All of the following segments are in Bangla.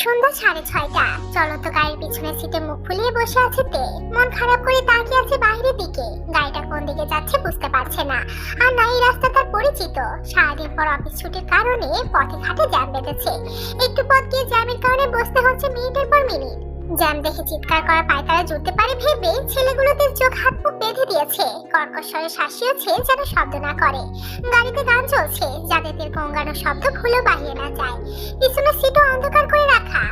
সন্ধ্যা 6:30। চলন্ত গাড়ির পিছনে সিটে মুখ ফুলিয়ে বসে আছে তে। মন খারাপ করে তাকিয়ে আছে বাইরের দিকে। গাড়িটা কোন দিকে যাচ্ছে বুঝতে পারছে না। আর না এই রাস্তা তার পরিচিত। সারাদিন পর অফিস ছুটির কারণে পথে ঘাটে জ্যাম বেঁধেছে। একটু পথ গিয়ে জ্যামের কারণে বসতে হচ্ছে মিনিটের পর মিনিট। জ্যাম দেখে চিৎকার করা পায়তারা জুড়তে পারে ভেবে ছেলেগুলোদের চোখ হাত মুখ বেঁধে দিয়েছে। কর্কশ স্বরে শাসিয়েছে যেন শব্দ না করে। গাড়িতে গান চলছে যাতে তের গঙ্গানো শব্দ ভুলেও বাহিয়ে না যায়। পিছনে সিটও অন্ধকার করে রাখা।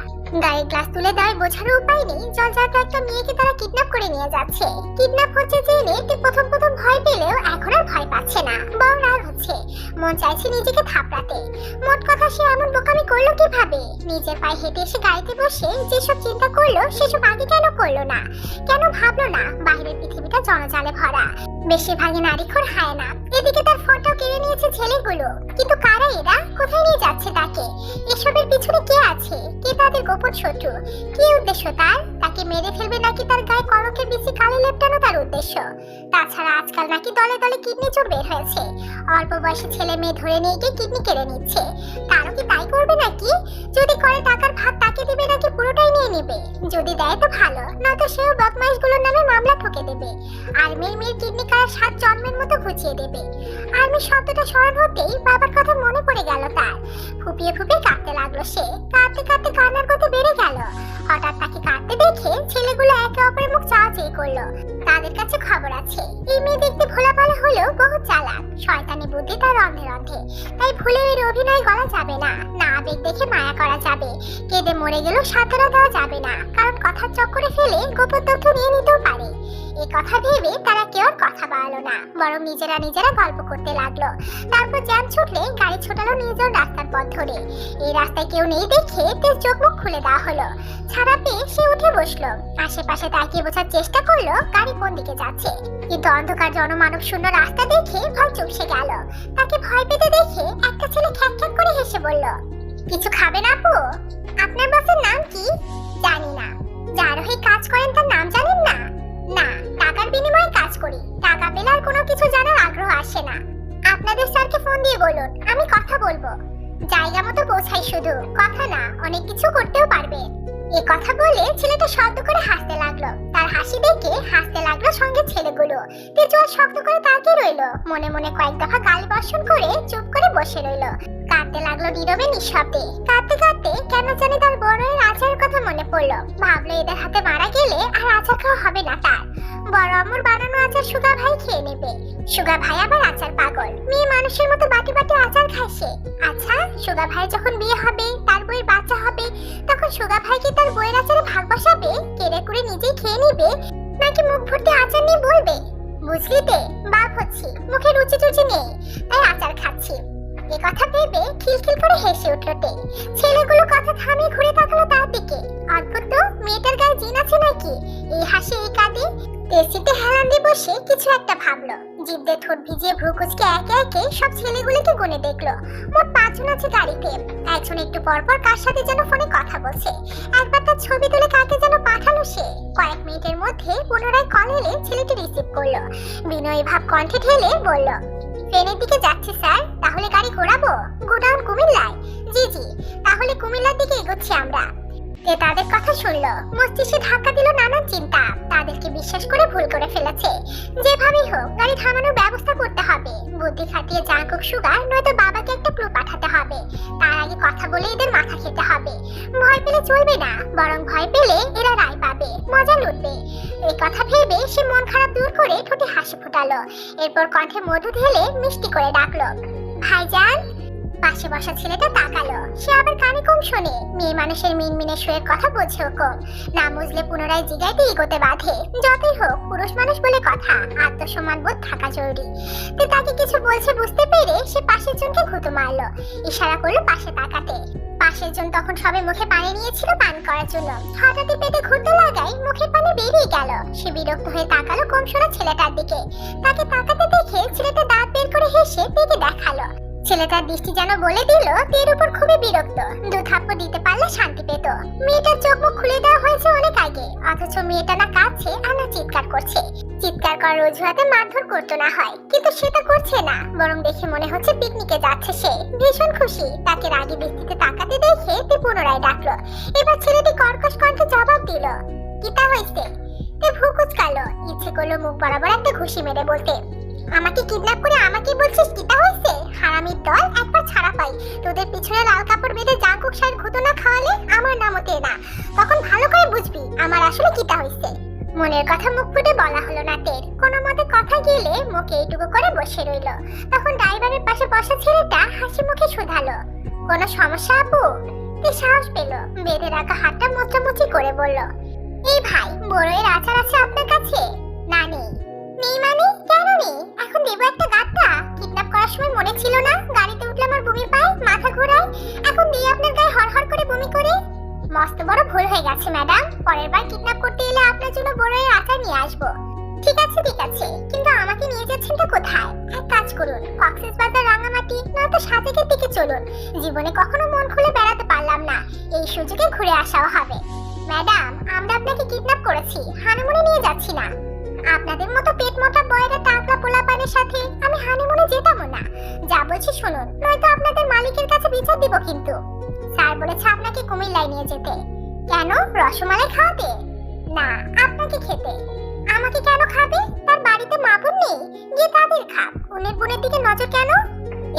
গাড়ির গ্লাস তুলে দেওয়ার বোঝার উপায় নেই জলজাত একটা মেয়েকে তারা কিডন্যাপ করে নিয়ে যাচ্ছে। কিডন্যাপ হচ্ছে জেনে তে প্রথম ভয় পেলেও এখন আর ভয় পাচ্ছে না, বরং রাগ হচ্ছে। মন চাইছে নিজেকে থাপড়াতে। মোট কথা সে এমন বোকামি করলো কিভাবে? নিজের পায়ে হেঁটে এসে গাড়িতে বসে যেসব চিন্তা করলো সেসব আগে কেন করলো না? কেন ভাবলো না বাইরের পৃথিবীটা জনজালে ভরা? বেশিরভাগই নারীখোর হায়না। এদিকে তার ফোনটাও কেড়ে নিয়েছে ছেলেগুলো। কিন্তু কারা এরা? কোথায় নিয়ে যাচ্ছে তাকে? এসবের পিছনে কে আছে? কে তাদের গোপন শত্রু? কি উদ্দেশ্য তার? তাকে মেরে ফেলবে নাকি তার গায়ে কলকের বেশি কালি লেপটানো তার উদ্দেশ্য? তাছাড়া আজকাল নাকি দলে দলে কিডনি চোর বের হয়েছে। অল্প বয়সী ছেলে মেয়ে ধরে নিয়ে গিয়ে কিডনি কেড়ে নিচ্ছে। তারও কি তাই করবে নাকি? যদি করে টাকার ভাগ তাকে দিবে নাকি পুরোটাই নিয়ে নেবে? যদি দেয় তো ভালো, নয়তো সেও বদমাইশগুলোর নামে মামলা ঠুকে দেবে। আর মেয়ের কিডনি কার 7 জন্মের মতো ঘুচিয়ে দেবে। আর্মি শব্দটা স্মরণ হতেই বাবার কথা মনে পড়ে গেল তার। ফুপিয়ে ফুপিয়ে কাঁদতে লাগলো সে। কাঁদতে কাঁদতে কান্নার গতি বেড়ে গেল। হঠাৎ তাকে কাঁদতে দেখে ছেলেগুলো একে অপরের মুখ চাওয়াচাই করলো। তাদের কাছে খবর আছে এই মেয়ে দেখতে ভোলা ভালো হলেও বহু চালাক। শয়তানি বুদ্ধি তার রন্ধে রন্ধে। তাই ভুলে এর অভিনয় করা যাবে না। না আবেগ দেখে মায়া করা যাবে। কেঁদে মরে গেলেও সান্ত্বনা দেওয়া যাবে না, কারণ কথার চক্করে ফেলে গোপন তথ্য নিয়ে নিতেও পারে। এই কথা ভেবে তারা কেউ কথা বাড়ালো না, বরং নিজেরা গল্প করতে লাগলো। তারপর জ্যাম ছুটলে গাড়ি ছোটালো নিজের রাস্তার পথ ধরে। এই রাস্তায় কেউ নেই দেখে তেজ চোখ মুখ খুলে দেওয়া হলো। ছাড়া পেয়ে সে উঠে বসলো। আশেপাশে তাকিয়ে বোঝার চেষ্টা করলো গাড়ি কোন দিকে যাচ্ছে। কিন্তু অন্ধকার জনমানব শূন্য রাস্তা দেখে ভয় চুপসে গেল। তাকে ভয় পেতে দেখে একটা ছেলে খ্যাক খ্যাক করে হেসে বলল, কিছু খাবেন আপু? আপনার বসের নাম কি? জানি না। যার হয়ে কাজ করেন তার নাম জানেন না? না, টাকার বিনিময়ে কাজ করি। টাকা পেলে আর কোনো কিছু জানার আগ্রহ আসে না। আপনাদের স্যারকে ফোন দিয়ে বলুন আমি কথা বলবো। জায়গা মতো পৌঁছাই, শুধু কথা না অনেক কিছু করতেও পারবে। এই কথা বলে ছেলেটা শব্দ করে হাসতে লাগলো। তার হাসি দেখে হাসতে লাগলো সঙ্গে ছেলেগুলো। তেজু আর শক্ত করে তাকিয়ে রইলো। মনে মনে কয়েক দফা গালি বর্ষণ করে চুপ করে বসে রইলো। কাঁদতে লাগলো নীরবে নিঃশব্দে। কাঁদতে কাঁদতে কেন জানি তার বড়ের আচারের কথা মনে পড়লো। ভাবলো এদের হাতে মারা গেলে আর আচার খাওয়া হবে না তার। বড় আম্মুর বানানো আচার সুগা ভাই খেয়ে নেবে। সুগা ভাই আবার আচার পাগল। মেয়ে মানুষের মতো বাটি বাটি আচার খায় সে। আচ্ছা, সুগা ভাই যখন বিয়ে হবে, তার বউয়ের বাচ্চা হবে, তখন সুগা ভাই কি তার বউয়ের আচারে ভাগ বসাবে? কেড়ে করে নিজেই খেয়ে নিবে, নাকি মুখ ভর্তি আচার নিয়ে বলবে বুঝলি তে বাপ হচ্ছি, মুখে রুচি টুচি নেই, তাই আচার খাচ্ছি। এ কথা ভেবে খিলখিল করে হেসে উঠলো তে। ছেলেগুলো কথা থামিয়ে ঘুরে তাকালো তার দিকে। অদ্ভুত তো, মেয়েটার গায়ে জিন আছে নাকি? এই হাসি এই কাঁদে। তেসিতে হেলান দিয়ে বসে কিছু একটা ভাবলো। জিভ দিয়ে ঠোঁট ভিজিয়ে ভ্রু কুচকে একে একে সব ছেলেগুলোকে গুনে দেখলো। মোট 5 জন আছে গাড়িতে। একজন একটু পরপর কার সাথে যেন ফোনে কথা বলছে। একবার তার ছবি তুলে কাকে যেন পাঠালো সে। কয়েক মিনিটের মধ্যে পুনরায় কল এলে ছেলেটি রিসিভ করলো। বিনয়ী ভাব কণ্ঠে ঢেলে বলল, ট্রেনের দিকে যাচ্ছি স্যার, তাহলে গাড়ি ঘোরাবো? গোডাউন কুমিল্লায়? জি জি, তাহলে কুমিল্লার দিকে এগোচ্ছি আমরা। তাদের কথা শুনলো। মস্তিষ্কে ধাক্কা দিল নানান চিন্তা। তাদেরকে বিশ্বাস করে ভুল করে ফেলেছে। যেভাবেই হোক গাড়ি থামানোর ব্যবস্থা করতে হবে। বুদ্ধি খাটিয়ে জাঙ্কুক সুগার নয়তো বাবাকে একটা ক্লু পাঠাতে হবে। তার আগে কথা বলে এদের মাথা খেতে হবে। ভয় পেলে চলবে না, বরং ভয় পেলে এরা রায় পাবে, মজা লুটবে। এই কথা ভেবে সে মন খারাপ দূর করে ঠোঁটে হাসি ফুটালো। এরপর কণ্ঠে মধু ঢেলে মিষ্টি করে ডাকলো, ভাইজান। পাশে বসা ছেলেটা তাকালো। সে আবার কানে কম শোনে। মেয়ে মানুষের মিনমিনে শোয়ের কথা বোঝেও কম। না বুঝলে পুনরায় জিগাইতে এগোতে বাধে। যতই হোক পুরুষ মানুষ বলে কথা, আত্মসম্মান বোধ থাকা জরুরি। তো তাকে কিছু বলছে বুঝতে পেরে সে পাশের জনকে ঘুঁতো মারলো। ইশারা করলো পাশে তাকাতে। পাশের জন তখন সবে মুখে পানি নিয়েছিল পান করার জন্য। হঠাৎই পেটে ঘুরতে লাগায় মুখের পানি বেরিয়ে গেল। সে বিরক্ত হয়ে তাকালো কম শোনা ছেলেটার দিকে। তাকে তাকাতে দেখে ছেলেটা দাঁত বের করে হেসে পেটে দেখালো। ছেলেটার দৃষ্টি যেন বলে দিল তের উপর খুবই বিরক্ত, দু থাপ্পড় দিতে পারলে শান্তি পেত। মেয়েটার চোখ মুখ খুলে দেওয়া হয়েছে অনেক আগে, অথচ মেয়েটা না কাঁদছে আর না চিৎকার করছে। চিৎকার করার অজুহাতে মারধর করতো না হয়, কিন্তু সেটা করছে না, বরং দেখে মনে হচ্ছে পিকনিকে যাচ্ছে সে। ভীষণ খুশি। তাকে রাগী দৃষ্টিতে তাকাতে দেখে তে পুনরায় ডাকলো। এবার ছেলেটি কর্কশ কণ্ঠে জবাব দিল, কিতা হয়েছে? তে ভ্রু কুঁচকালো, ইচ্ছে করলো মুখ বরাবর একটা ঘুষি মেরে বলতে, আমাকে কিডন্যাপ করে আমাকে বলছিস কিতা হয়েছে? হারামির দল, একবার ছাড়া পাই তোদের পিছনে লাল কাপড় বেঁধে জাঙ্কুক শাড়ির ঘুতো না খাওয়ালে আমার নামও তে না, তখন ভালো করে বুঝবি আমার আসলে কিতা হয়েছে। মনের কথা মুখ ফুটে বলা হলো না তের, কোনো মতে কথা গেলে মুখে এইটুকু করে বসে রইল। তখন ড্রাইভারের পাশে বসা ছেলেটা হাসি মুখে শুধালো, কোনো সমস্যা আপু? তে সাহস পেল, বেঁধে রাখা হাতটা মোচামুচি করে বলল, এই ভাই বড়য়ের আচার আছে আপনার কাছে? না নেই। নেই মানে? কেন নেই? এখন দেবো একটা গাঁটটা? কিডন্যাপ করার সময় মনে ছিল না গাড়িতে উঠলে আমার বমি পায়, মাথা ঘোরায়, এখন দিয়ে আপনার গায়ে হরহর করে বমি করে? মস্ত বড় ভুল হয়ে গেছে ম্যাডাম, পরের বার কিডন্যাপ করতে এলে আপনার জন্য বড়য়ের আচার নিয়ে আসবো। ঠিক আছে ঠিক আছে, কিন্তু আমাকে নিয়ে যাচ্ছেনটা কোথায়? এক কাজ করুন, কক্সবাজার, রাঙামাটি নয়তো সাজেকের দিকে চলুন। জীবনে কখনো মন খুলে বেড়াতে পারলাম না, এই সুযোগে ঘুরে আসাও হবে। ম্যাডাম, আমরা আপনাকে কিডন্যাপ করেছি, হানিমুনে নিয়ে যাচ্ছি না। আপনাদের মতো পেট মোটা বয়েরা টাকলা পোলাপানের সাথে আমি হানিমুনে যেতামও না। যা বলছি শুনুন, নয়তো আপনাদের মালিকের কাছে বিচার দিব কিন্তু। স্যার বলেছে আপনাকে কুমিল্লায় নিয়ে যেতে। কেন? রসমালাই খাওয়াতে? না, আপনাকে খেতে। আমাকে কেন খাবে? তার বাড়িতে মা বোন নেই? গিয়ে তাদের খাক। উনের বোনের দিকে নজর কেন?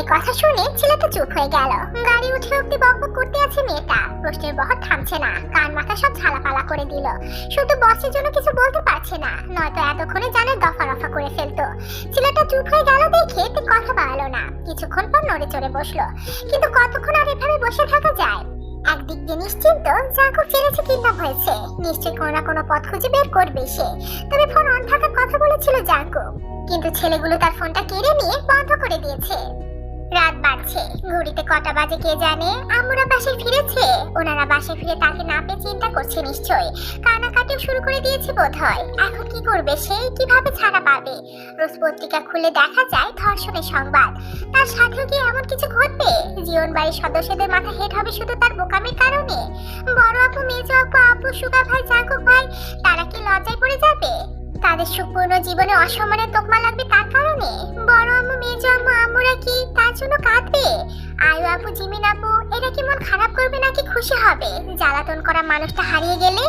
এ কথা শুনে ছেলেটা চুপ হয়ে গেল। গাড়ি উঠে অব্দি বকবক করতে আছে মেয়েটা, প্রশ্নের বহর থামছে না, কান মাথা সব ঝালাপালা করে দিল। শুধু বসের জন্য কিছু বলতে পারছে না, নয়তো এতক্ষণে জানে দফা রফা করে ফেলতো। ছেলেটা চুপ হয়ে গেল দেখে তে কথা বাড়ালো না, কিছুক্ষণ পর নড়ে চড়ে বসলো। কিন্তু কতক্ষণ আর এভাবে বসে থাকা যায়? একদিক দিয়ে নিশ্চিন্ত, জাঙ্কুক জেনেছে কিডন্যাপ হয়েছে, নিশ্চয়ই কোনো না কোনো পথ খুঁজে বের করবে সে। তবে ফোন অন থাকার কথা বলেছিল জাঙ্কুক, কিন্তু ছেলেগুলো তার ফোনটা কেড়ে নিয়ে বন্ধ করে দিয়েছে। রাত বাড়ছে, ঘড়িতে কটা বাজে কে জানে। আম্মুরা বাসায় ফিরেছে, ওনারা বাসায় ফিরে তাকে না পেয়ে চিন্তা করছে নিশ্চয়ই, কান্নাকাটিও শুরু করে দিয়েছে বোধহয়। এখন কি করবে সে, কিভাবে ছাড়া পাবে? রোজ পত্রিকা খুলে দেখা যায় ধর্ষণের সংবাদ, তার সাথেও কি এমন কিছু ঘটবে? জীবন বাড়ির সদস্যদের মাথা হেট হবে শুধু তার বোকামির কারণে? বড় আপু, মেজো আপু, আব্বু, সুগা ভাই, জাঙ্কুক ভাই, তারা কি লজ্জায় পড়ে যাবে? তাদের সুপূর্ণ জীবনে অসম্মানের তোকমা লাগবে তার কারণে? বড় আম্মু, মেজো আম্মু, আম্মুরা কি তার জন্য কাঁদবে? আয়ু আপু, জিমিন আপু, এরা কি মন খারাপ করবে নাকি খুশি হবে জ্বালাতন করা মানুষটা হারিয়ে গেলে?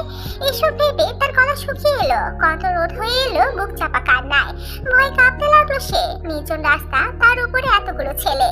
এসব ভেবে তার গলা শুকিয়ে এলো, কণ্ঠ রোধ হয়ে এলো বুক চাপা কান্নায়। ভয় কাঁপতে লাগলো সে। নির্জন রাস্তা, তার উপরে এতগুলো ছেলে।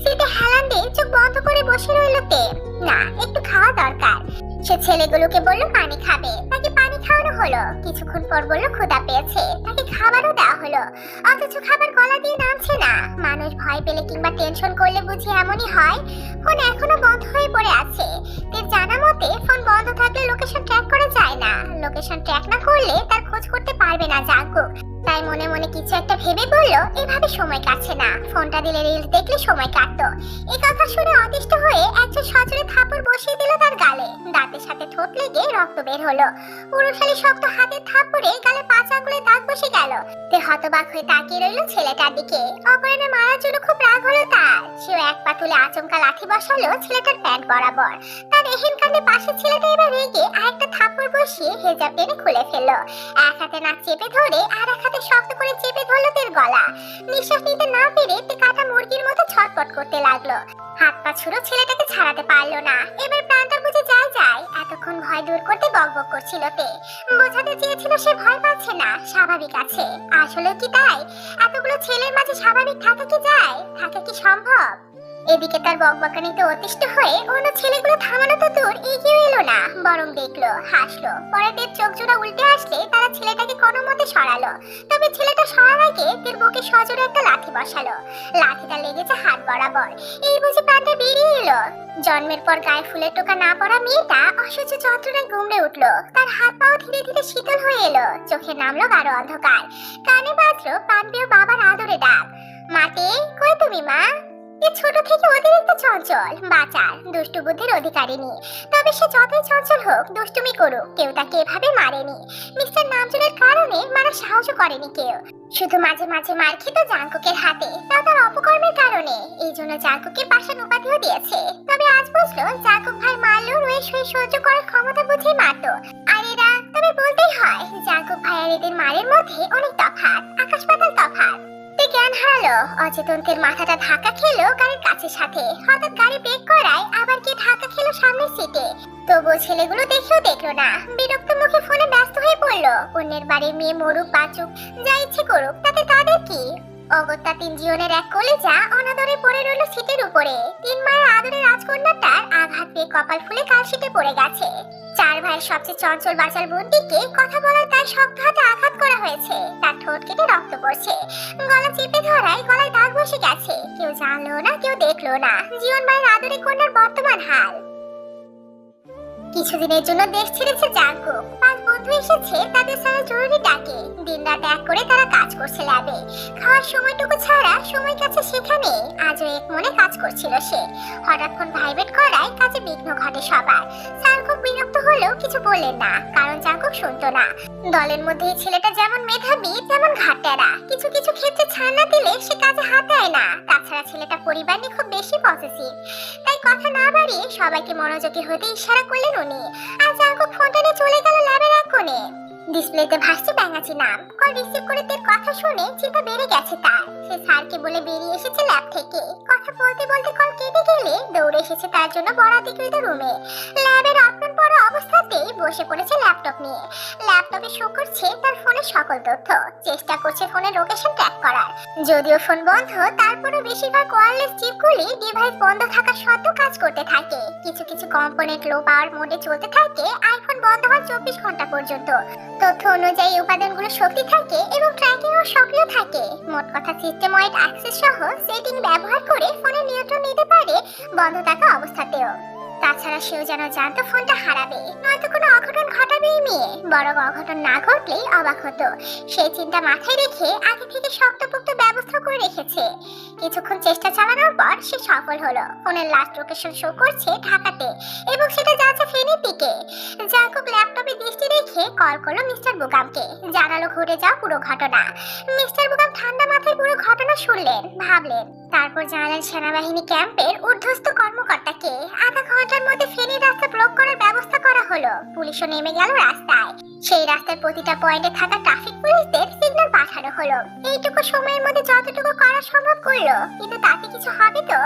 সিটে হেলান দিয়ে চোখ বন্ধ করে বসে রইল তে। না, একটু খাওয়া দরকার। সে ছেলেগুলোকে বললো পানি খাবে, তাকে পানি খাওয়ানো হলো। কিছুক্ষণ পর বললো ক্ষুধা পেয়েছে, তাকে খাবারও দেওয়া হলো। অথচ খাবার গলা দিয়ে নামছে না। মানুষ ভয় পেলে কিংবা টেনশন করলে বুঝি এমনই হয়। ফোন এখনো বন্ধ হয়ে পড়ে আছে। তার জানা মতে ফোন বন্ধ থাকলে লোকেশন ট্র্যাক করা যায় না, লোকেশন ট্র্যাক না করলে তার খোঁজ করতে পারবে না জাঙ্কুক। তাই মনে মনে কিছু একটা ভেবে বলল, এভাবে সময় কাটছে না, ফোনটা দিলে রিলস দেখলে সময় কাটতো। এই কথা শুনে অতিষ্ঠ হয়ে একজন সজোরে থাপড় বসিয়ে দিল তার গালে। দাঁতের সাথে ঠোঁট লেগে রক্ত বের হলো। পুরুষালী শক্ত হাতের থাপড়ে গালে 5 আঙ্গুলে দাগ বসে গেল। তে হতবাক হয়ে তাকিয়ে রইল ছেলেটার দিকে। অপরাণে মারার জন্য খুব রাগ হলো তার। সেও এক পা তুলে আচমকা লাথি বসালো ছেলেটার প্যান্ট বরাবর। তার এহেন কাণ্ডে পাশের ছেলেটা এবার রেগে আরেকটা থাপড় বসিয়ে হেজাব টেনে খুলে ফেললো। এক হাতে নাক চেপে ধরে আর এক হাতে শক্ত করে চেপে ধরলো তের গলা। নিঃশ্বাস নিতে না পেরে তে কাটা মুরগির মতো ছটপট করতে লাগলো। হাত পা ছুড়ো ছেলেটাকে ছাড়াতে পারলো না। এবার প্রাণটা বুঝে যায়। এতক্ষণ ভয় দূর করতে বকবক করছিল তে। বোঝাতে চেয়েছিল সে ভয় পাচ্ছে না, স্বাভাবিক আছে। আসলে কি তাই? এতগুলো ছেলের মাঝে স্বাভাবিক থাকা কি যায়? থাকা কি সম্ভব? এদিকে তার বকবকানিতে অতিষ্ঠ হয়ে অন্য ছেলেগুলো থামানো তো দূর, এগিয়ে এলো না, বরং দেখলো, হাসলো। পরে তের চোখ জোড়া উল্টে আসলে তারা ছেলেটাকে কোনো মতে সরালো। তবে ছেলেটা সরার আগে তের বুকে সজোরে একটা লাথি বসালো। লাথিটা লেগেছে হাত বরাবর। এই বুঝি প্রাণটা বেরিয়ে এলো। জন্মের পর গায়ে ফুলের টোকা না পড়া মেয়েটা অসহ্য যন্ত্রণায় গুমড়ে উঠলো। তার হাত পাও ধীরে ধীরে শীতল হয়ে এলো। চোখে নামলো গাঢ় অন্ধকার। কানে বাজলো প্রাণপ্রিয় বাবার আদরে ডাক, মাতে, কই তুমি মা? ছোট থেকে অতিরিক্ত চঞ্চল, বাচার, দুষ্টু বুদ্ধির অধিকারিণী। তবে সে যতই চঞ্চল হোক, দুষ্টুমি করুক, কেউ তাকে এভাবে মারেনি। মিস্টার নামজুলের কারণে মারা সাহস করেনি কেউ। শুধু মাঝে মাঝে মার খেত জাঙ্কুকের হাতে, তা তার অপকর্মের কারণে। এই জন্য জাঙ্কুকে পাষাণ উপাধিও দিয়েছে। তবে আজ বুঝলো জাঙ্কুক ভাই মারলেও রয়ে শুয়ে সহ্য করার ক্ষমতা বুঝেই মারতো। আর এরা, তবে বলতেই হয় জাঙ্কুক ভাই আর এদের মারের মধ্যে অনেক তফাৎ, আকাশ পাতাল তফাৎ। জ্ঞান হারালো, অচেতনদের মাথাটা ধাক্কা খেলো গাড়ির কাছের সাথে। হঠাৎ গাড়ি ব্রেক করায় আবার গিয়ে ধাক্কা খেলো সামনের সিটে। তবুও ছেলেগুলো দেখেও দেখলো না, বিরক্ত মুখে ফোনে ব্যস্ত হয়ে পড়লো। অন্যের বাড়ির মেয়ে মরুক বাঁচুক, যা ইচ্ছে করুক, তাতে তাদের কি? অগত্যা তিন জীবনের এক কলেজা অনাদরে পড়ে রইল সিটের উপরে। তিন মায়ের আদরের রাজকন্যাটার আঘাত পেয়ে কপাল ফুলে কাল সিটে পড়ে গেছে। চার ভাইয়ের সবচেয়ে চঞ্চল বাচাল বোনটিকে কথা বলার তাই শক্ত হাতে আঘাত করা হয়েছে। তার ঠোঁট কেটে রক্ত পড়ছে, গলা চেপে ধরায় গলায় দাগ বসে গেছে। কেউ জানলো না, কেউ দেখলো না জীবন ভাইয়ের আদরের কন্যার বর্তমান হাল। কিছুদিনের জন্য দেশ ছেড়েছে জাঙ্কুক। 5 বন্ধু এসেছে তাদের সারা জরুরি ডাকে। দিনরাত এক করে তারা কাজ করছে ল্যাবে। খাওয়ার সময়টুকু ছাড়া সময় কাছে সেখানে। আজও এক মনে কাজ করছিল সে। হঠাৎ ফোন ভাইব্রেট করায় কাজে বিঘ্ন ঘটে সবার। স্যার খুব বিরক্ত হলেও কিছু বললেন না, কারণ জাঙ্কুক শুনতো না। দলের মধ্যে এই ছেলেটা যেমন মেধাবী তেমন ঘাটতেরা। কিছু কিছু ক্ষেত্রে ছাড় না দিলে সে কাজে হাত দেয় না। তাছাড়া ছেলেটা পরিবার নিয়ে খুব বেশি পসেসিভ। তাই কথা না বাড়িয়ে সবাইকে মনোযোগী হতে ইশারা করলেন উনি। আর জাঙ্কুক ফোনটা নিয়ে চলে গেল ল্যাবের এক কোণে। ডিসপ্লেতে ভাসছে ব্যাঙাচি নাম। কল রিসিভ করে তার কথা শুনে চিন্তা বেড়ে গেছে তার। সে স্যারকে বলে বেরিয়ে এসেছে ল্যাব থেকে। কথা বলতে বলতে কল কেটে গেলে দৌড়ে এসেছে তার জন্য বরাদিকৃত রুমে। ল্যাবের আপন পড়া অবস্থাতেই বসে পড়েছে ল্যাপটপ নিয়ে। ল্যাপটপে শো করছে তার ফোনের সকল তথ্য। চেষ্টা করছে ফোনের লোকেশন ট্র্যাক করার। যদিও ফোন বন্ধ, তারপরও বেশিরভাগ ওয়্যারলেস চিপগুলি ডিভাইস বন্ধ থাকা সত্ত্বেও কাজ করতে থাকে। কিছু কিছু কম্পোনেন্ট লো পাওয়ার মোডে চলতে থাকে আইফোন বন্ধ হওয়ার 24 ঘন্টা পর্যন্ত। তথ্য অনুযায়ী উপাদানগুলো শক্তি থাকে এবং ট্র্যাকিংও সক্রিয় থাকে। মোট কথা সিস্টেম ওয়াইড অ্যাক্সেস সহ সেটিং ব্যবহার করে ফোনের নিয়ন্ত্রণ নিতে পারে বন্ধ থাকা অবস্থাতেও। তাছাড়া সেও যেন জানতো ফোনটা হারাবে, নয়তো কোনো অঘটন ঘটাবে এই মেয়ে। বরং অঘটন না ঘটলেই অবাক হতো। সেই চিন্তা মাথায় রেখে আগে থেকে শক্তপোক্ত ব্যবস্থা করে রেখেছে। কিছুক্ষণ চেষ্টা চালানোর পর সে সফল হলো। ফোনের লাস্ট লোকেশন শো করছে ঢাকাতে এবং সেটা যাচ্ছে ফেনীর দিকে। জাঙ্কুক ল্যাপটপে দৃষ্টি রেখে কল করলো মিস্টার বুগামকে। জানালো ঘটে যাওয়া পুরো ঘটনা। মিস্টার বুগাম ঠান্ডা মাথায় পুরো ঘটনা শুনলেন, ভাবলেন। তারপর জানালেন সেনাবাহিনী ক্যাম্পের ঊর্ধ্বস্থ কর্মকর্তাকে। আধা ঘন্টার মধ্যে ফেনীর রাস্তা ব্লক করার ব্যবস্থা করা হলো। পুলিশও নেমে গেল রাস্তায়। সেই রাস্তার প্রতিটা পয়েন্টে থাকা ট্রাফিক পুলিশদের সিগন্যাল পাঠানো হলো। এইটুকু সময়ের মধ্যে যতটুকু করা সম্ভব করলো। কিন্তু তাতে কিছু হবে তো?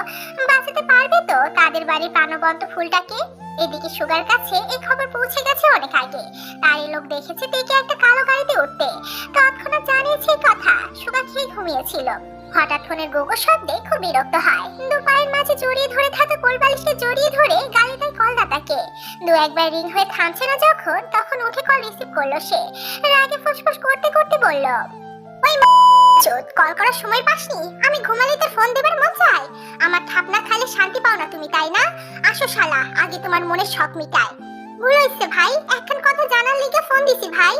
বাঁচাতে পারবে তো তাদের বাড়ির প্রাণবন্ত ফুলটাকে? এদিকে সুগার কাছে এই খবর পৌঁছে গেছে অনেক আগে। তার এই লোক দেখেছে দেখে একটা কালো গাড়িতে উঠতে। তৎক্ষণাৎ জানিয়েছে কথা। সুগার খেয়ে ঘুমিয়েছিল। হঠাৎ ফোনের গোগো শব্দে খুব বিরক্ত হয়। দু পায়ের মাঝে জড়িয়ে ধরে থাকা কোলবালিশকে জড়িয়ে ধরে গালি দেয় কলদাতাকে। দু একবার রিং হয়ে থামছে না যখন, তখন উঠে কল রিসিভ করলো সে। রাগে ফুসফুস করতে করতে বলল, ওই চোদ, কল করার সময় পাসনি? আমি ঘুমালে তোর ফোন দেবার মন চাই? আমার ঠাপনা খাইলে শান্তি পাও না তুমি, তাই না? আসো শালা, আগে তোমার মনের শখ মিটাই। ভুল হইছে ভাই, একখান কথা জানার লিগে ফোন দিছি ভাই।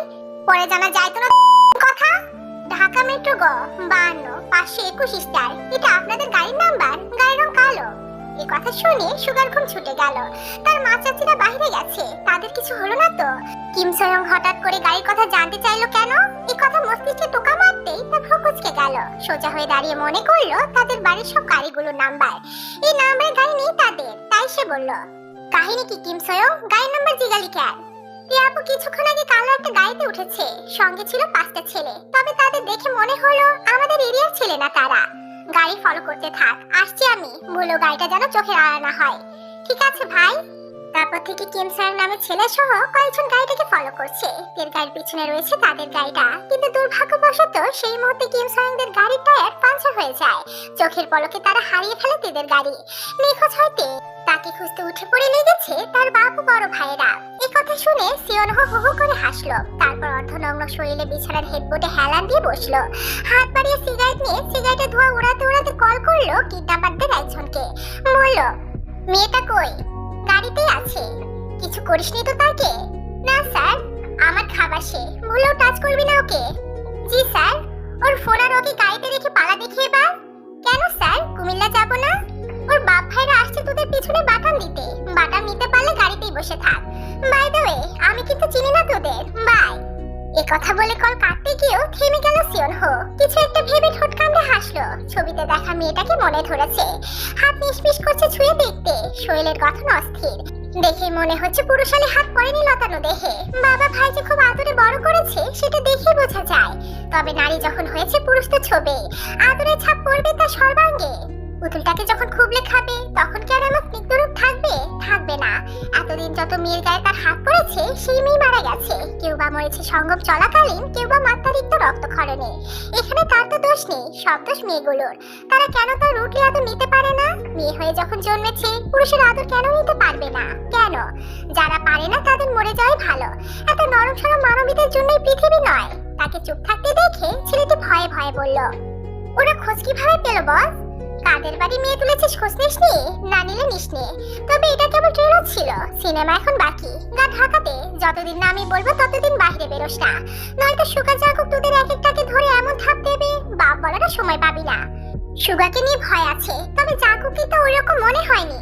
পরে জানা যায় তো না কথা। ঢাকা মেট্রো গ 52 521 স্টার। এটা আপনাদের গাড়ির নাম্বার? গাড়ির রং কালো। এই কথা শুনে সুগার ঘুম ছুটে গেল। তার মা চাচিরা বাইরে গেছে, তাদের কিছু হলো না তো? কিম সয়ং হঠাৎ করে গাড়ির কথা জানতে চাইলো কেন? এই কথা মস্তিষ্কে টোকা মারতেই তার ভ্রু কুঁচকে গেল। সোজা হয়ে দাঁড়িয়ে মনে করলো তাদের বাড়ির সব গাড়িগুলোর নাম্বার। এই নাম্বারে গাড়ি নেই তাদের। তাই সে বলল, কাহিনী কি কিম সয়ং? গাড়ির নাম্বার জিগালি কেন? আপু কিছুক্ষণ আগে কালো একটা গাড়িতে উঠেছে। সঙ্গে ছিল 5টা ছেলে। তবে তাদের দেখে মনে হলো আমাদের এরিয়ার ছেলে না তারা। গাড়ি ফলো করতে থাক, আসছি আমি। বলো গাড়িটা যেন চোখের আড়া না হয়। ঠিক আছে ভাই। তারপর থেকে কিম স্যার নামে ছেলে সহ কয়েকজন গাড়িটাকে ফলো করছে। এর গাড়ির পিছনে রয়েছে তাদের গাড়িটা। কিন্তু দুর্ভাগ্যবশত সেই মুহূর্তে কিম স্যারের গাড়ির টায়ার পাঞ্চার হয়ে যায়। চোখের পলকে তারা হারিয়ে ফেলে তাদের গাড়ি। নিখোঁজ হইতে তাকে খুঁজতে উঠে পড়ে লেগেছে তার বাবু বড় ভাইয়েরা। এই কথা শুনে সিওন হো হো করে হাসলো। তারপর অর্ধনগ্ন শরীরে বিছানার হেডবোর্ডে হেলান দিয়ে বসলো। হাত বাড়িয়ে সিগারেট নিয়ে সিগারেটের ধোঁয়া উড়াতে উড়াতে কল করলো কিডন্যাপারদের একজনকে। বলল, মেয়েটা কই? গাড়িতেই আছে। কিছু করিসনি তো তাকে? না স্যার, আমার খাবার সে। ভুলেও টাচ করবি না ওকে। জি স্যার। ওর ফোন আর ওকে গাড়িতে রেখে পালা দেখি এবার। কেন স্যার, কুমিল্লা যাব না? ওর বাপ ভাইরা আসছে তোদের পিছনে বাটাম দিতে। বাটাম নিতে পারলে গাড়িতেই বসে থাক। বাই দ্য ওয়ে, আমি কিন্তু চিনি না তোদের। বাই। এই কথা বলে কল কাটতে গিয়েও থেমে গেল সিয়নহো। কিছু একটা ভেবে ঠোঁট কামড়ে হাসলো। ছবিতে দেখা মেয়েটাকে মনে ধরেছে। হাত নিষ্পিস করছে ছুঁয়ে দেখতে। শরীরের গঠন অস্থির। দেখে মনে হচ্ছে পুরুষালী হাত পড়েনি লতানো দেহে। বাবা ভাই যে খুব আদরে বড় করেছে সেটা দেখে বোঝা যায়। তবে নারী যখন হয়েছে পুরুষ তো ছবে, আদরের ছাপ পড়বে তার সর্বাঙ্গে। পুতুলটাকে যখন খুবলে খাবে তখন কি আর আমার স্নিগ্ধরূপ থাকবে? থাকবে না। এতদিন যত মেয়ের গায়ে তার হাত পড়েছে সেই মেয়ে মারা গেছে। কেউ বা মরেছে সঙ্গম চলাকালীন, কেউ বা মাত্রাতিরিক্ত রক্তক্ষরণে। এখানে তার তো দোষ নেই, সব দোষ মেয়েগুলোর। তারা কেন তার রুটি আদর নিতে পারে না? মেয়ে হয়ে যখন জন্মেছে পুরুষের আদর কেন নিতে পারবে না? কেন? যারা পারে না তাদের মরে যাওয়াই ভালো। এত নরম সরম মানবীদের জন্যই পৃথিবী নয়। তাকে চুপ থাকতে দেখে ছেলেটি ভয়ে ভয়ে বলল, ওরা খোঁজ কিভাবে পেল বস? কাদের বাড়ি মেয়ে তুলেছিস খোঁজ নিসনি? না নিলে নিসনি। তবে এটা কেবল ট্রেলার ছিল, সিনেমা এখন বাকি। গা ঢাকাতে যতদিন না আমি বলবো ততদিন বাইরে বেরোস না, নয়তো সুগা জাগুক তোদের এক একটাকে ধরে এমন থাপ দেবে বাপ বলারও সময় পাবি না। সুগাকে নিয়ে ভয় আছে, তবে জাগুকই তো ওইরকম মনে হয়নি।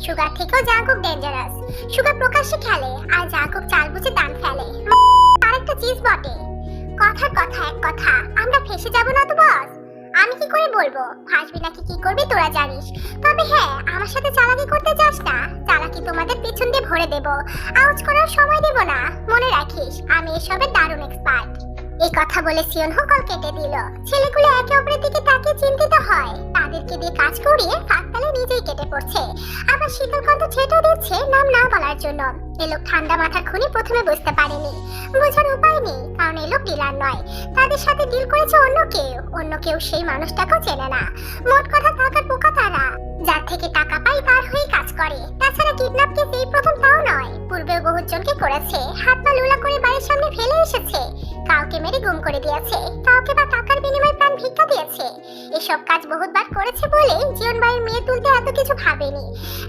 সুগার থেকেও জাগুক ডেঞ্জারাস। সুগা প্রকাশ্যে খেলে আর জাগুক চাল বুঝে দান ফেলে। আরেকটা চিজ বটে। কথার কথা এক কথা, আমরা ফেসে যাব না তো বস? আমি কি করে বলবো? ফাঁসবি নাকি কি করবি তোরা জানিস। তবে হ্যাঁ, আমার সাথে চালাকি করতে যাস না। চালাকি তোমাদের পিছন দিয়ে ভরে দেব, আউজ করার সময় দেব না। মনে রাখিস আমি এসবে দারুণ এক্সপার্ট। এই কথা বলে সিয়নহো কল কেটে দিল। ছেলেগুলো একে অপরের দিকে তাকিয়ে চিন্তিত হয়। তাদেরকে দিয়ে কাজ করিয়ে ফাঁকতালে নিজেই কেটে পড়ছে। আবার শীতল কণ্ঠ ছেটেও দিচ্ছে নাম না বলার জন্য। এ লোক ঠান্ডা মাথার খুনি প্রথমে বুঝতে পারেনি। বোঝার উপায় নেই, কারণ এ লোক ডিলার নয়। তাদের সাথে ডিল করেছে অন্য কেউ সেই মানুষটাকেও চেনে না। মোট কথা টাকার পোকা তারা, যার থেকে টাকা পাই তার হয়ে কাজ করে। তাছাড়া কিডন্যাপ কেস এই প্রথম তাও নয়, পূর্বেও বহুত জনকে করেছে। হাত পা লুলা করে বাড়ির সামনে ফেলে এসেছে। কাউকে মেরে গুম করে দিয়েছে, কাউকে বা টাকার বিনিময়ে প্রাণ ভিক্ষা দিয়েছে। এসব কাজ বহুতবার করেছে বলে জীবনবাড়ির মেয়ে তুলতে এত কিছু ভাবেনি।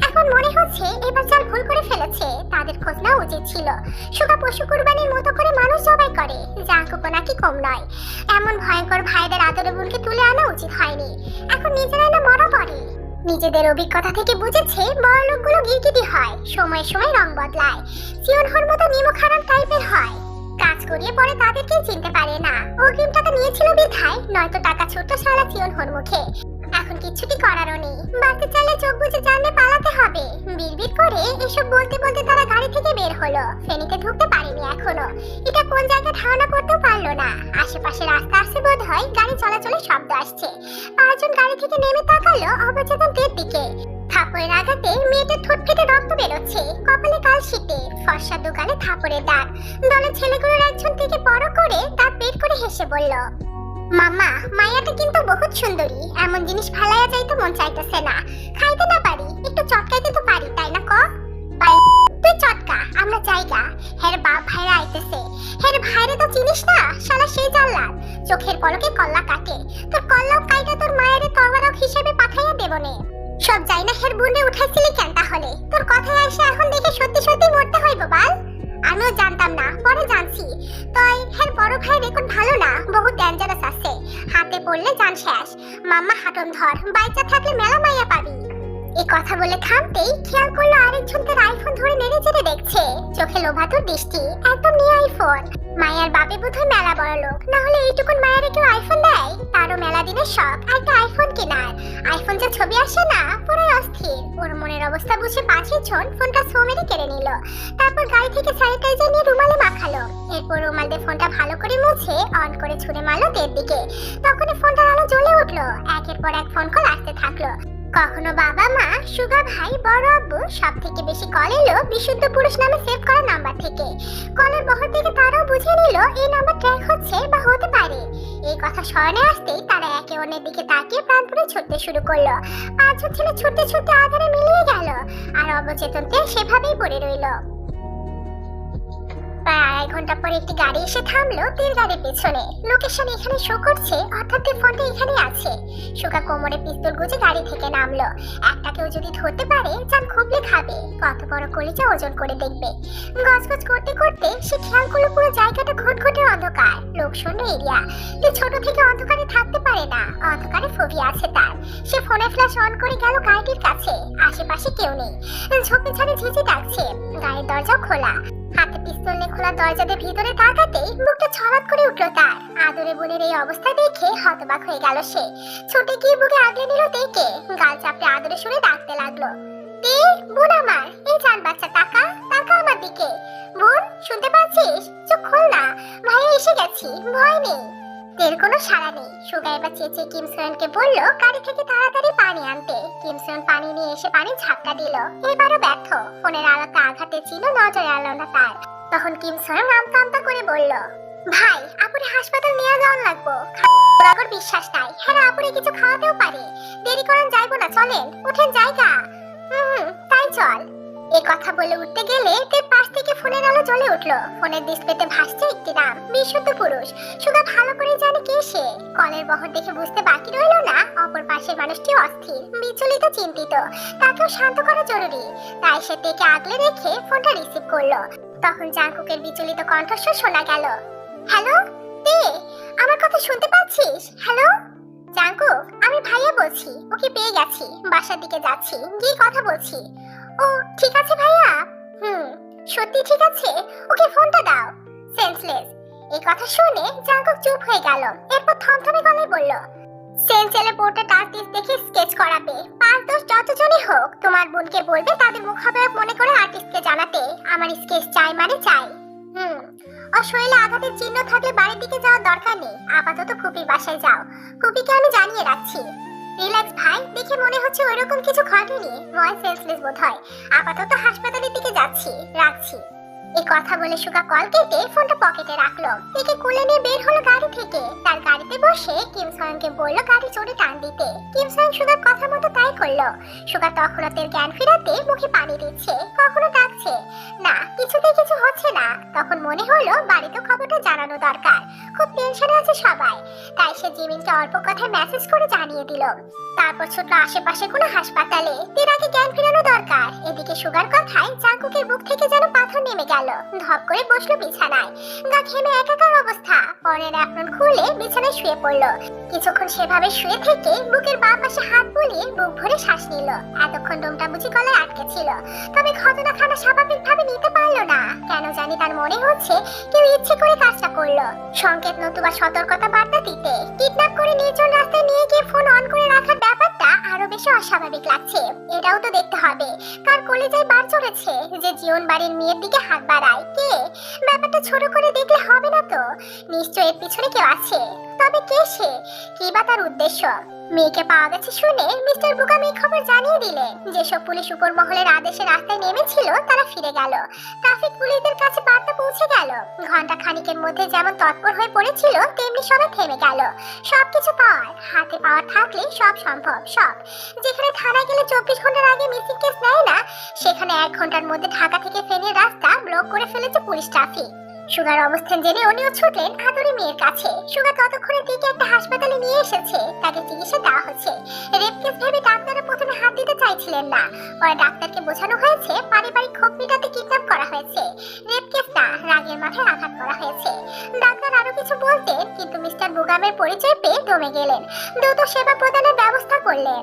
এখন মনে হচ্ছে এবার যার ভুল করে ফেলেছে তাদের খোঁজ নেওয়া উচিত ছিল। সুগা পশু কুরবানির মতো করে মানুষ জবাই করে, জাগুকও নাকি কম নয়। এমন ভয়ঙ্কর ভাইদের আদরে বোনকে তুলে আনা উচিত হয়নি। এখন নিজেরাই না মরা পড়ে। নিজেদের অভিজ্ঞতা থেকে বুঝেছে বড় লোকগুলো গিরগিটি হয়, সময় সময় রং বদলায়। সিয়নহোর মতো নিমক হারাম টাইপের হয়। কাজ করিয়ে পরে তাদেরকেই চিনতে পারে না। অগ্রিম টাকা নিয়েছিল বিধায়, নয়তো টাকা ছুটতো সারা সিয়নহোর মুখে। এখন কিচ্ছুটি করারও নেই। বাঁচতে চাইলে চোখ বুঝে জানলে পালাতে হবে। বিড়বিড় করে এসব বলতে বলতে তারা গাড়ি থেকে বের হলো। ফেনীতে ঢুকতে পারেনি এখনো। এটা কোন জায়গা ধারণা করতেও পারলো না। আশেপাশে রাস্তা আছে বোধ হয়, গাড়ি চলাচলের শব্দ আসছে। পাঁচজন গাড়ি থেকে নেমে তাকালো অবচেতনদের দিকে। থাপড়ের আঘাতে মেয়েটার ঠোঁট ফেটে রক্ত বেরোচ্ছে, কপালে কাল শীতে, ফর্সা দোকানে থাপড়ের দাগ। দলের ছেলেগুলোর একজন থেকে বড় করে দাঁত বের করে হেসে বলল, মামা মাইয়াটা কিন্তু বহুত সুন্দরী। এমন জিনিস ফেলাইয়া যাইতে মন চাইতেছে না। খাইতে না পারি, একটু চটকাইতে তো পারি, তাই না ক? তুই চটকা, আমরা জায়গা। হের বাপ ভাইরা আইতেছে। হের ভাইরে তো চিনিস না, শালা সেই জাল্লাদ। চোখের পলকে কল্লা কাটে। তোর কল্লাও কাইটা তোর মায়ের তরবারক হিসেবে পাঠাইয়া দেবনে। সব যাই না হের বুনে উঠাইছিলি কেন তাহলে? তোর কথায় এসে এখন দেখে সত্যি সত্যি মরতে হইব বাল। আমিও জানতাম না, পরে জানছি। তাই হের বড় ভাই রেকর্ড ভালো না, বহুত ডেঞ্জারাস আছে। হাতে পড়লে জান শেষ। মাম্মা হাটন ধর, বাইচা থাকলে মেলা মাইয়া পাবি। এই কথা বলে থামতেই খেয়াল করলো আরেকজন তার আইফোন ধরে নেড়ে চেড়ে দেখছে। চোখে লোভাতুর দৃষ্টি, একদম নিয়ে আইফোন। মায়ের বাপে বোধহয় মেলা বড় লোক, না হলে এইটুকুন মায়ের কেউ আইফোন দেয়? তারও মেলা দিনের শখ একটা আইফোন কেনার। আইফোন যে ছবি আসে না, পুরাই অস্থির। ওর মনের অবস্থা বুঝে পাঁচজন ফোনটা সো মেরে কেড়ে নিল। তারপর গাড়ি থেকে স্যানিটাইজার নিয়ে রুমালে মাখালো। এরপর রুমাল দিয়ে ফোনটা ভালো করে মুছে অন করে ছুঁড়ে মারলো তের দিকে। তখনই ফোনটার আলো জ্বলে উঠলো। একের পর এক ফোন কল আসতে থাকলো। কখনো বাবা মা, সুগা ভাই, বড় আব্বু, সব থেকে বেশি কল এলো বিশুদ্ধ পুরুষ নামে সেভ করা নাম্বার থেকে। কলের বহর থেকে তারাও বুঝে নিল এই নাম্বার ট্র্যাক হচ্ছে বা হতে পারে। এই কথা স্মরণে আসতেই তারা একে অন্যের দিকে তাকিয়ে প্রাণপণে ছুটতে শুরু করলো। পাঁচজন ছেলে ছুটতে ছুটতে আধারে মিলিয়ে গেল, আর অবচেতনতে সেভাবেই পড়ে রইল। প্রায় আড়াই ঘন্টা পর একটি গাড়ি এসে থামলো তীর গাড়ির পেছনে। লোকেশন এখানে শো করছে, অর্থাৎ ফোনটা এখানে আছে। সুগা কোমরে পিস্তল গুজে গাড়ি থেকে নামলো। একটাকেও যদি ধরতে পারে যান খুবলে খাবে। কত বড় কলিজা ওজন করে দেখবে। গজগজ করতে করতে সে খেয়াল করলো পুরো জায়গাটা ঘুটঘুটে অন্ধকার, লোকশূন্য এরিয়া। ছোট থেকে অন্ধকারে থাকতে পারে না, অন্ধকারে ফোবিয়া আছে তার। সে ফোনে ফ্ল্যাশ অন করে গেল গাড়িটির কাছে। আশেপাশে কেউ নেই। ঝোপে ঝাড়ে ঝিঝি ডাকছে। গাড়ির দরজা খোলা। হাতে পিস্তল নিয়ে খোলা দরজাতে ভিতরে তাকাতেই মুখটা ছলাৎ করে উঠল তার। আদরে বোনের এই অবস্থা দেখে হতবাক হয়ে গেল সে। ছুটে গিয়ে বুকে আগলে নিল তেকে, গাল চাপড়ে আদরে সুরে ডাকতে লাগলো, তে বোন আমার, এই জান বাচ্চা তাকা, তাকা আমার দিকে। বোন শুনতে পাচ্ছিস? চোখ খোল না, ভাইয়া এসে গেছি, ভয় নেই। তের কোনো সাড়া নেই। সুগা এবার চেঁচিয়ে কিম সোয়েনকে বলল গাড়ি থেকে তাড়াতাড়ি পানি আনতে। কিম সোয়েন পানি নিয়ে এসে পানি ঝাপটা দিল, এবারও ব্যর্থ। ফোনের আলোতে আঘাতে ছিল, নজরে এলো না তার। তখন কিম সোয়েন আমতা আমতা করে বলল, ভাই আপুরে হাসপাতাল নিয়ে যাওয়ার লাগবো, ওর বিশ্বাস নাই। হ্যাঁ আপুরে কিছু খাওয়াতেও পারে, দেরি করেন যাইবো না, চলেন উঠেন জায়গা। তাই চল। এই কথা বলে উঠতে গেলে তের পাশ থেকে ফোনের আলো জ্বলে উঠলো। ফোনের ডিসপ্লেতে ভাসছে একটি নাম, বিশুদ্ধ পুরুষ। সুগা ভালো করে জানে কে সে। কলের বহর দেখে বুঝতে বাকি রইল না অপর পাশের মানুষটি অস্থির, বিচলিত, চিন্তিত। তাকেও শান্ত করা জরুরি, তাই সে তেকে আগলে রেখে ফোনটা রিসিভ করলো। তখন জাঙ্কুকের বিচলিত কণ্ঠস্বর শোনা গেল, হ্যালো তে, আমার কথা শুনতে পাচ্ছিস? হ্যালো জাঙ্কুক, আমি ভাইয়া বলছি, ওকে পেয়ে গেছি, বাসার দিকে যাচ্ছি, গিয়ে কথা বলছি। ও ঠিক আছে ভাইয়া। সত্যি ঠিক আছে, ওকে ফোনটা দাও। সেন্সলেস। এই কথা শুনে জাঙ্কুক চুপ হয়ে গেল। এরপর থমথমে গলায় বলল, সেন্সেলে বোর্ডে টার্টিস দেখে স্কেচ করাবে। 5-10 যতজনই হোক, তোমার বোনকে বলবে তাদের মুখাবয়ব মনে করে আর্টিস্টকে জানাতে আমার স্কেচ চাই মানে চাই। আর শরীরে আঘাতের চিহ্ন থাকলে বাড়ির দিকে যাওয়ার দরকার নেই, আপাতত ফুপির বাসায় যাও। ফুপিকে আমি জানিয়ে রাখছি। রিল্যাক্স ভাই, দেখে মনে হচ্ছে ওইরকম কিছু ঘটেনি, ভয় সেন্সলেস বোধ হয়। আপাতত হাসপাতালের দিকে যাচ্ছি, রাখছি। এই কথা বলে সুগা কল কেটে ফোনটা পকেটে রাখলো। একে কোলে নিয়ে বের হলো গাড়ি থেকে। তার গাড়িতে বসে কিম সোয়েনকে বললো গাড়ি চড়ে টান দিতে। কিম সোয়েন সুগার কথা মতো তাই করলো। সুগা তখনও তের জ্ঞান ফিরাতে মুখে পানি দিচ্ছে, কখনো ডাকছে না, কিছুতেই কিছু হচ্ছে না। তখন মনে হলো বাড়িতে খবরটা জানানো দরকার, খুব টেনশনে আছে সবাই। তাই সে জিমিনকে অল্প কথায় মেসেজ করে জানিয়ে দিল। তারপর ছুটলো আশেপাশে কোনো হাসপাতালে, তের আগে জ্ঞান ফিরানো দরকার। এদিকে সুগার কথায় জাঙ্কুকের বুক থেকে যেন পাথর নেমে গেল। ধপ করে বসলো বিছানায়, গা ঘেমে একাকার অবস্থা। পরের অ্যাপ্রন খুলে বিছানায় শুয়ে পড়লো। কিছুক্ষণ সেভাবে শুয়ে থেকে বুকের বাঁ পাশে হাত বুলিয়ে বুক ভরে শ্বাস নিল। এতক্ষণ দমটা বুঝি গলায় আটকে ছিল, তবে ঘটনাখানা স্বাভাবিকভাবে নিতে পারলো না। কেন জানি তার মনে হচ্ছে কেউ ইচ্ছে করে কাজটা করলো, সংকেত নতুবা সতর্কতা বার্তা দিতে। কিডন্যাপ করে নির্জন রাস্তায় নিয়ে গিয়ে ফোন অন করে রাখার ব্যাপারটা আরো বেশি অস্বাভাবিক লাগছে। এটাও তো দেখতে হবে কার কলেজায় বার চড়েছে যে জীবন বাড়ির মেয়ের দিকে হাত বাড়ায়। কে? ব্যাপারটা ছোট করে দেখলে হবে না তো, নিশ্চয় এর পিছনে কেউ আছে। তবে কে সে? কি বা তার উদ্দেশ্য? মেয়েকে পাওয়া গেছে শুনে মিস্টার বুকাম এই খবর জানিয়ে দিলেন। যেসব পুলিশ উপর মহলের আদেশে রাস্তায় নেমেছিল তারা ফিরে গেল। ট্রাফিক পুলিশদের কাছে বার্তা পৌঁছে গেল। ঘন্টা খানিকের মধ্যে যেমন তৎপর হয়ে পড়েছিল, তেমনি সবাই থেমে গেল। সবকিছু পাওয়ার হাতে পাওয়ার থাকলে সব সম্ভব। সব যেখানে থানায় গেলে 24 ঘন্টার আগে মিসিং কেস নেয় না, সেখানে 1 ঘন্টার মধ্যে ঢাকা থেকে ফেনীর রাস্তা ব্লক করে ফেলেছে পুলিশ ট্রাফিক। সুগার অবস্থান জেনে উনিও ছুটলেন আদরে মেয়ের কাছে। সুগা ততক্ষণে দিকে একটা হাসপাতালে নিয়ে এসেছে, তাকে চিকিৎসা দেওয়া হচ্ছে। রেপ কেস ভেবে ডাক্তাররা প্রথমে হাত দিতে চাইছিলেন না, পরে ডাক্তারকে বোঝানো হয়েছে পারিবারিক ক্ষোভ মেটাতে কিডন্যাপ করা হয়েছে, রেপ কেস না, রাগের মাথায় আঘাত করা হয়েছে। ডাক্তার আরো কিছু বলতেন, কিন্তু মিস্টার বুগামের পরিচয় পেয়ে দমে গেলেন। দ্রুত সেবা প্রদানের ব্যবস্থা করলেন।